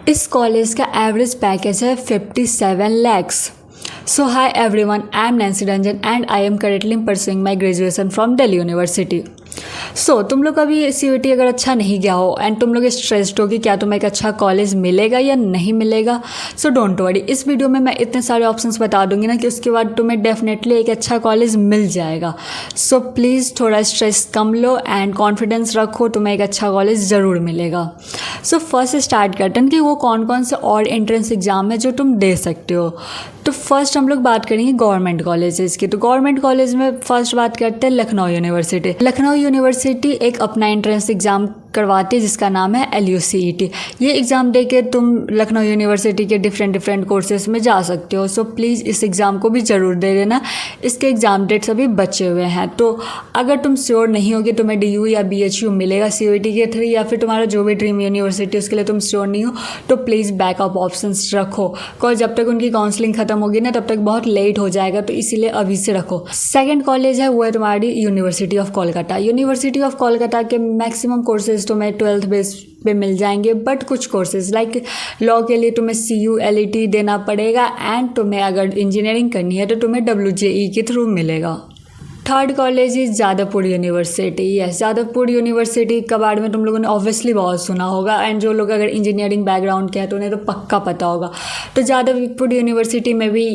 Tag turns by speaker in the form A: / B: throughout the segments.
A: इस कॉलेज का average package है 57 lakhs. So hi everyone, I am Nancy Ranjan and I am currently pursuing my graduation from Delhi University. सो तुम लोग अभी CUET अगर अच्छा नहीं गया हो एंड तुम लोग स्ट्रेस्ड हो कि क्या तुम्हें एक अच्छा कॉलेज मिलेगा या नहीं मिलेगा, सो डोंट वरी. इस वीडियो में मैं इतने सारे ऑप्शंस बता दूंगी ना कि उसके बाद तुम्हें डेफिनेटली एक अच्छा कॉलेज मिल जाएगा. सो प्लीज़ थोड़ा stress come low and confidence रखो, तुम्हें एक अच्छा कॉलेज ज़रूर मिलेगा. सो फर्स्ट स्टार्ट करते हैं कि वो कौन कौन से और एंट्रेंस एग्ज़ाम है जो तुम दे सकते हो. तो फर्स्ट हम लोग बात करेंगे गवर्नमेंट कॉलेजेस की. तो गवर्नमेंट कॉलेज में फर्स्ट बात करते हैं लखनऊ यूनिवर्सिटी. लखनऊ यूनिवर्सिटी एक अपना एंट्रेंस एग्ज़ाम करवाती है जिसका नाम है LUCET. ये एग्ज़ाम दे के तुम लखनऊ यूनिवर्सिटी के डिफरेंट कोर्सेज में जा सकते हो. सो प्लीज़ इस एग्ज़ाम को भी ज़रूर दे देना. इसके एग्ज़ाम डेट्स अभी बचे हुए हैं. तो अगर तुम श्योर नहीं हो कि तुम्हें DU या BHU मिलेगा CUET के थ्रू या फिर तुम्हारा जो भी ड्रीम यूनिवर्सिटी उसके लिए तुम श्योर नहीं हो, तो प्लीज़ बैकअप ऑप्शंस रखो. और जब तक उनकी काउंसलिंग ख़त्म होगी ना तब तक बहुत लेट हो जाएगा, तो इसीलिए अभी से रखो. सेकेंड कॉलेज है वो है तुम्हारी university of Kolkata. University of Kolkata के मैक्सिमम कोर्सेज तुम्हें 12th बेस पे मिल जाएंगे, बट कुछ कोर्सेज लाइक लॉ के लिए तुम्हें CU LET देना पड़ेगा एंड तुम्हें अगर इंजीनियरिंग करनी है तो तुम्हें WJE के थ्रू मिलेगा. Third college is Jadavpur university. Yes, Jadavpur university के बारे में तुम लोगों ने ऑब्वियसली बहुत सुना होगा एंड जो लोग अगर इंजीनियरिंग बैकग्राउंड के हैं तो उन्हें तो पक्का पता होगा. तो जादवपुर यूनिवर्सिटी में भी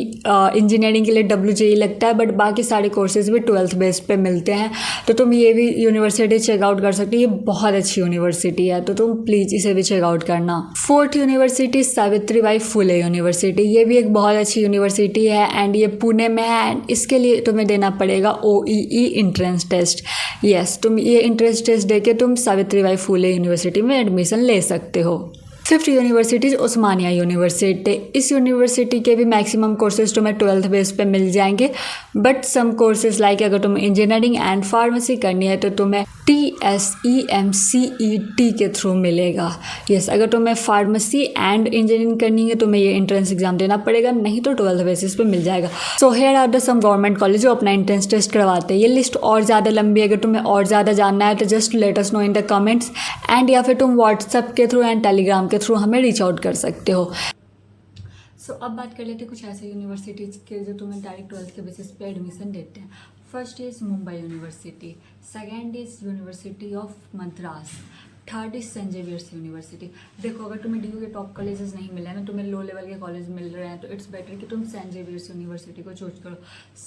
A: इंजीनियरिंग के लिए WJE लगता है, बट बाकी सारे कोर्सेज भी 12th बेस पे मिलते हैं. तो तुम ये भी यूनिवर्सिटी चेकआउट कर सकते हो. ये बहुत अच्छी यूनिवर्सिटी है, तो तुम प्लीज़ इसे भी चेकआउट करना. Fourth university Savitribai Phule university. ये भी एक बहुत अच्छी यूनिवर्सिटी है एंड ये पुणे में है एंड इसके लिए तुम्हें देना पड़ेगा OEE इंट्रेंस टेस्ट. यस, तुम ये इंट्रेंस टेस्ट देके तुम सावित्रीबाई फुले यूनिवर्सिटी में एडमिशन ले सकते हो. फिफ्थ यूनिवर्सिटी उस्मानिया यूनिवर्सिटी. इस यूनिवर्सिटी के भी मैक्सिमम कोर्सेज तुम्हें 12th बेस पे मिल जाएंगे, बट सम कोर्सेज लाइक अगर तुम्हें इंजीनियरिंग एंड फार्मेसी करनी है तो तुम्हें TSEMCET के थ्रू मिलेगा. यस, अगर तुम्हें फार्मेसी एंड इंजीनियरिंग करनी है तो तुम्हें ये एंट्रेंस एग्जाम देना पड़ेगा, नहीं तो 12th बेसिस पे मिल जाएगा. So here are the some government college जो अपना एंट्रेंस टेस्ट करवाते हैं. ये लिस्ट और ज़्यादा लंबी है, अगर तुम्हें और ज़्यादा जानना है तो just let us know in the comments and या फिर तुम व्हाट्सएप के थ्रू एंड टेलीग्राम के थ्रू हमें रीच आउट कर सकते हो. सो अब बात कर लेते हैं कुछ ऐसे यूनिवर्सिटीज़ के जो तुम्हें डायरेक्ट 12th के बेसिस पे एडमिशन देते हैं. First is Mumbai university. Second is university of Madras. Third is saint Xavier's university. देखो, अगर तुम्हें DU के टॉप कॉलेजेस नहीं मिले हैं ना, तुम्हें लो लेवल के कॉलेज मिल रहे हैं, तो इट्स बेटर कि तुम सेंट जेवियर्स यूनिवर्सिटी को चूज करो.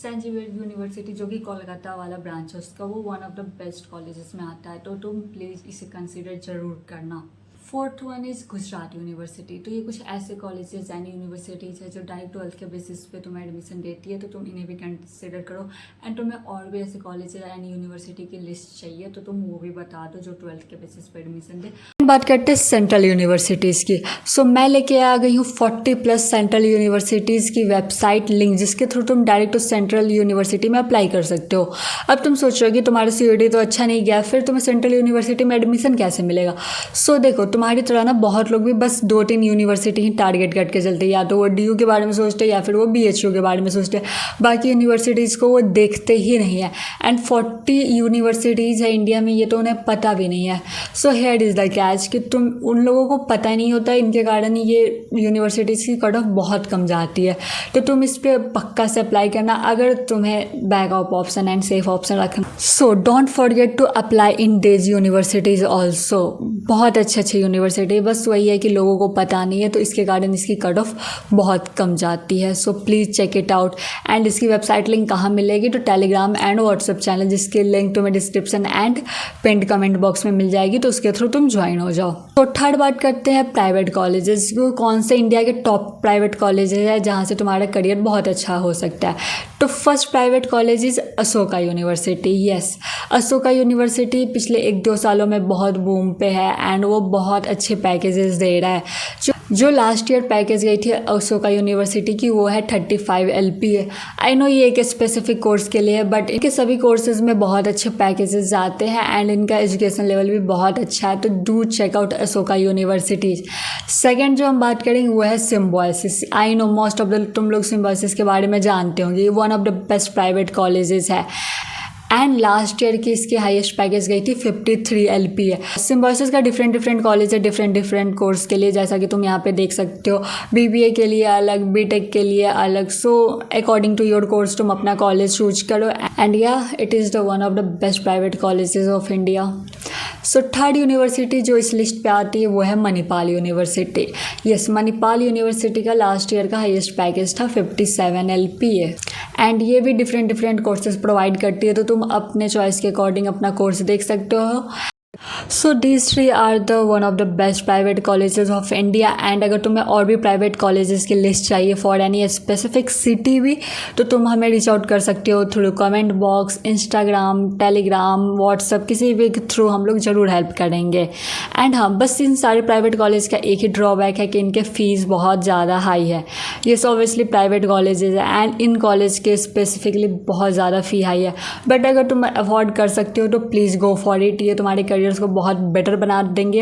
A: सेंट जेवियर्स यूनिवर्सिटी जो कि कोलकाता वाला ब्रांच है उसका, वो one of the best colleges में आता है, तो तुम प्लीज़ इसे कंसिडर ज़रूर करना. Fourth one is Gujarat university. तो ये कुछ ऐसे कॉलेजेस एंड यूनिवर्सिटीज़ है जो डायरेक्ट 12th के बेसिस पे तुम्हें एडमिशन देती है, तो तुम इन्हें भी कंसिडर करो. एंड तुम्हें और भी ऐसे कॉलेजेस एंड यूनिवर्सिटी की लिस्ट चाहिए तो तुम वो भी बता दो जो 12th के बेसिस पे एडमिशन दे. बात करते हैं सेंट्रल यूनिवर्सिटीज़ की. सो मैं लेके आ गई हूँ 40+ सेंट्रल यूनिवर्सिटीज़ की वेबसाइट लिंक, जिसके थ्रू तुम डायरेक्ट उस सेंट्रल यूनिवर्सिटी में अप्लाई कर सकते हो. अब तुम सोच रहे हो कि तुम्हारा CUET तो अच्छा नहीं गया, फिर तुम्हें सेंट्रल यूनिवर्सिटी में एडमिशन कैसे मिलेगा. सो देखो, तुम्हारी तरह ना बहुत लोग भी बस 2-3 यूनिवर्सिटी ही टारगेट करके चलते हैं. या तो वो DU के बारे में सोचते हैं या फिर वो BHU के बारे में सोचते हैं. बाकी यूनिवर्सिटीज़ को वो देखते ही नहीं है. एंड 40 यूनिवर्सिटीज़ है इंडिया में, ये तो उन्हें पता भी नहीं है. So here is the catch कि तुम उन लोगों को पता नहीं होता, इनके कारण ये यूनिवर्सिटीज़ की कट ऑफ बहुत कम जाती है. तो तुम इस पर पक्का से अप्लाई करना अगर तुम्हें backup option and safe option रखना. So don't forget to apply in these universities also. बहुत अच्छे यूनिवर्सिटी, बस वही है कि लोगों को पता नहीं है, तो इसके कारण इसकी कट ऑफ बहुत कम जाती है. So please check it out. And इसकी वेबसाइट लिंक कहाँ मिलेगी, तो टेलीग्राम एंड व्हाट्सएप चैनल, जिसकी लिंक तुम्हें description and pinned comment box में मिल जाएगी, तो उसके थ्रू तुम ज्वाइन हो जाओ. तो थर्ड बात करते हैं प्राइवेट कॉलेजेस. कौन से इंडिया के टॉप प्राइवेट कॉलेजेस है जहाँ से तुम्हारा करियर बहुत अच्छा हो सकता है. तो first private college is Ashoka university. Yes, Ashoka university पिछले 1-2 सालों में बहुत बूम पे है एंड वो बहुत अच्छे पैकेजेस दे रहा है. जो लास्ट ईयर पैकेज गई थी अशोका यूनिवर्सिटी की, वो है 35 LPA. आई नो ये एक स्पेसिफिक कोर्स के लिए है, बट इनके सभी कोर्सेज में बहुत अच्छे पैकेजेस आते हैं एंड इनका एजुकेशन लेवल भी बहुत अच्छा है. तो do check out Ashoka university. Second जो हम बात करेंगे वो है symbiosis. I know most of the तुम लोग सिम्बायोसिस के बारे में जानते होंगे. ये one of the best private colleges है एंड लास्ट ईयर की इसकी हाईएस्ट पैकेज गई थी 53 LPA। सिम्बॉयसिस का डिफरेंट कॉलेज है डिफरेंट कोर्स के लिए, जैसा कि तुम यहाँ पे देख सकते हो। BBA के लिए अलग, BTech के लिए अलग। So according to your course तुम अपना कॉलेज चूज करो। एंड या it is the one of the best private colleges of India. So third university जो इस लिस्ट पे आती है वो है Manipal university. Yes, Manipal university का लास्ट ईयर का हाईएस्ट पैकेज था 57 LPA। एंड ये भी डिफरेंट कोर्सेज प्रोवाइड करती है, तो तुम अपने चॉइस के अकॉर्डिंग अपना कोर्स देख सकते हो। So these three are the one of the best private colleges of India. And अगर तुम्हें और भी प्राइवेट कॉलेजेस की लिस्ट चाहिए फॉर एनी स्पेसिफिक सिटी भी, तो तुम हमें रीच आउट कर सकते हो through comment box, Instagram, Telegram, WhatsApp, किसी भी के थ्रू हम लोग ज़रूर हेल्प करेंगे। एंड हाँ, बस इन सारे प्राइवेट कॉलेज का एक ही ड्रॉबैक है कि इनके फ़ीस बहुत ज़्यादा हाई है। ये ऑब्वियसली प्राइवेट कॉलेजेस है एंड इन कॉलेज के स्पेसिफिकली बहुत ज़्यादा फ़ी हाई है। बट अगर तुम अफोर्ड कर सकते हो तो प्लीज़ गो फॉर इट। ये तुम्हारे करियर को बहुत बेटर बना देंगे।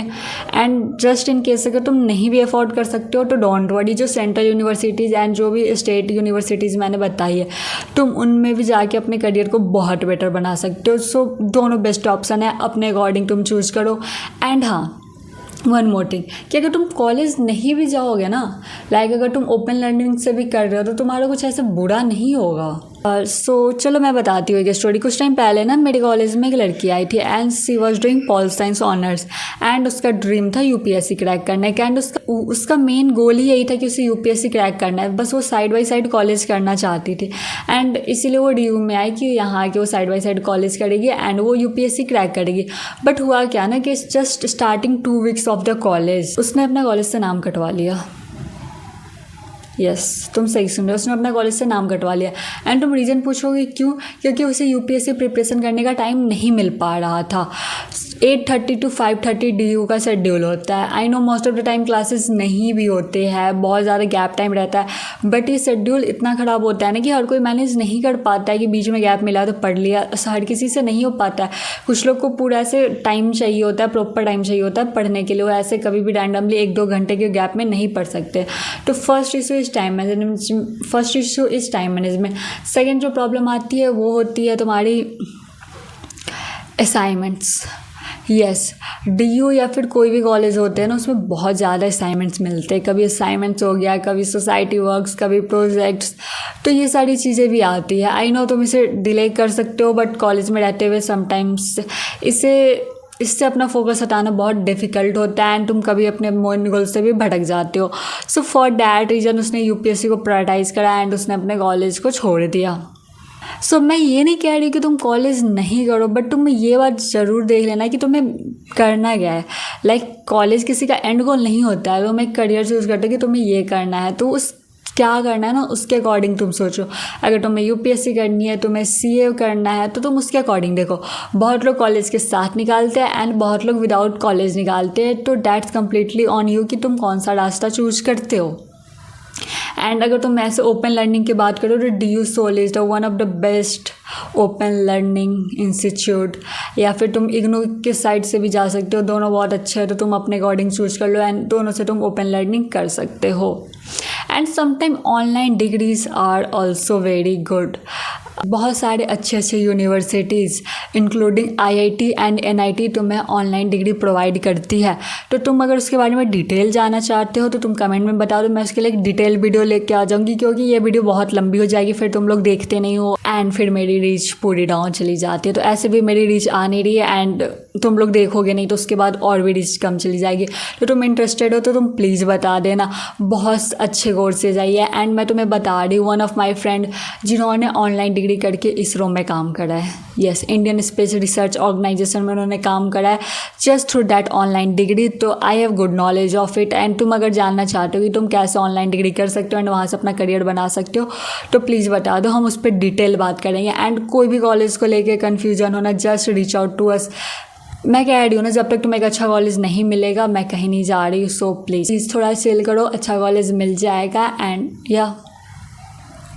A: एंड जस्ट इन केस अगर तुम नहीं भी अफोर्ड कर सकते हो तो डोंट वरी, जो सेंट्रल यूनिवर्सिटीज़ एंड जो भी स्टेट यूनिवर्सिटीज़ मैंने बताई है, तुम उनमें भी जाके अपने करियर को बहुत बेटर बना सकते हो। सो दोनों बेस्ट ऑप्शन है, अपने अकॉर्डिंग तुम चूज़ करो। एंड हाँ, वन मोर थिंग कि अगर तुम कॉलेज नहीं भी जाओगे ना, लाइक अगर तुम ओपन लर्निंग से भी कर रहे हो तो तुम्हारा कुछ ऐसा बुरा नहीं होगा। सो चलो मैं बताती हूँ एक स्टोरी। कुछ टाइम पहले ना मेरे कॉलेज में एक लड़की आई थी and she was doing pol science honours. And उसका ड्रीम था UPSC क्रैक करने का। एंड उसका मेन गोल ही यही था कि उसे UPSC क्रैक करना है, बस वो साइड बाई साइड कॉलेज करना चाहती थी। एंड इसीलिए वो DU में आई कि यहाँ के वो साइड बाई साइड कॉलेज करेगी एंड वो UPSC क्रैक करेगी। बट हुआ क्या ना कि just starting 2 weeks of the college उसने अपना कॉलेज से नाम कटवा लिया। यस, तुम सही सुन रहे हो, उसने अपना कॉलेज से नाम कटवा लिया। एंड तुम रीज़न पूछोगे क्यों? क्योंकि उसे UPSC प्रिपरेशन करने का टाइम नहीं मिल पा रहा था। 8:30 to 5:30 DU का शेड्यूल होता है। I know most of the time classes नहीं भी होते हैं, बहुत ज़्यादा गैप टाइम रहता है। बट ये शेड्यूल इतना ख़राब होता है ना कि हर कोई मैनेज नहीं कर पाता है कि बीच में गैप मिला तो पढ़ लिया। हर किसी से नहीं हो पाता है। कुछ लोग को पूरा ऐसे टाइम चाहिए होता है, प्रॉपर टाइम चाहिए होता है पढ़ने के लिए। वो ऐसे कभी भी रैंडमली 1-2 घंटे के गैप में नहीं पढ़ सकते। तो first issue is time management. Second जो प्रॉब्लम आती है वो होती है तुम्हारी असाइनमेंट्स। यस, DU या फिर कोई भी कॉलेज होते हैं ना, उसमें बहुत ज़्यादा असाइनमेंट्स मिलते हैं। कभी असाइनमेंट्स हो गया, कभी सोसाइटी वर्क्स, कभी प्रोजेक्ट्स, तो ये सारी चीज़ें भी आती है। आई नो तुम इसे डिले कर सकते हो, बट कॉलेज में रहते हुए समटाइम्स इससे अपना फोकस हटाना बहुत डिफ़िकल्ट होता है एंड तुम कभी अपने मेन गोल से भी भटक जाते हो। सो फॉर दैट रीज़न उसने UPSC को प्रायोरिटाइज़ करा एंड उसने अपने कॉलेज को छोड़ दिया। सो मैं ये नहीं कह रही कि तुम कॉलेज नहीं करो, बट तुम ये बात ज़रूर देख लेना कि तुम्हें करना क्या है। लाइक कॉलेज किसी का एंड गोल नहीं होता है। तुम एक करियर चूज़ करते हो कि तुम्हें ये करना है, तो उस क्या करना है ना उसके अकॉर्डिंग तुम सोचो। अगर तुम्हें UPSC करनी है, तुम्हें CA करना है, तो तुम उसके अकॉर्डिंग देखो। बहुत लोग कॉलेज के साथ निकालते हैं एंड बहुत लोग विदाउट कॉलेज निकालते हैं। तो दैट्स कम्प्लीटली ऑन यू कि तुम कौन सा रास्ता चूज करते हो। एंड अगर तुम ऐसे ओपन लर्निंग की बात करो तो DU SOL is the one of the best open learning institute. या फिर तुम इग्नू के साइड से भी जा सकते हो, दोनों बहुत अच्छे हैं। तो तुम अपने अकॉर्डिंग चूज कर लो एंड दोनों से तुम ओपन लर्निंग कर सकते हो। And sometime online degrees are also very good. बहुत सारे अच्छे universities including IIT and NIT तुम्हें ऑनलाइन डिग्री प्रोवाइड करती है। तो तुम अगर उसके बारे में डिटेल जानना चाहते हो तो तुम कमेंट में बता दो, मैं उसके लिए एक डिटेल वीडियो लेके आ जाऊँगी। क्योंकि ये वीडियो बहुत लंबी हो जाएगी, फिर तुम लोग देखते नहीं हो एंड फिर मेरी रीच पूरी डाउन चली जाती है। तो ऐसे भी मेरी रीच आ नहीं रही है एंड तुम लोग देखोगे नहीं तो उसके बाद और भी रीच कम चली जाएगी। तो तुम इंटरेस्टेड हो तो तुम प्लीज़ बता देना। बहुत अच्छे कोर्सेज आई है एंड मैं तुम्हें बता रही हूँ, वन ऑफ माई फ्रेंड जिन्होंने ऑनलाइन डिग्री करके ISRO में काम करा है। Yes, Indian space research organisation में उन्होंने काम करा है just through that online degree. तो I have good knowledge of it. And तुम अगर जानना चाहते हो कि तुम कैसे ऑनलाइन डिग्री कर सकते हो एंड वहाँ से अपना करियर बना सकते हो तो प्लीज़ बता दो, हम उस पर डिटेल बात करेंगे। एंड कोई भी कॉलेज को लेके कन्फ्यूजन होना, just reach out to us. मैं कह रही हूँ ना, जब तक तुम्हें एक अच्छा कॉलेज नहीं मिलेगा मैं कहीं नहीं जा रही। सो प्लीज़ थोड़ा चिल करो, अच्छा कॉलेज मिल जाएगा। एंड या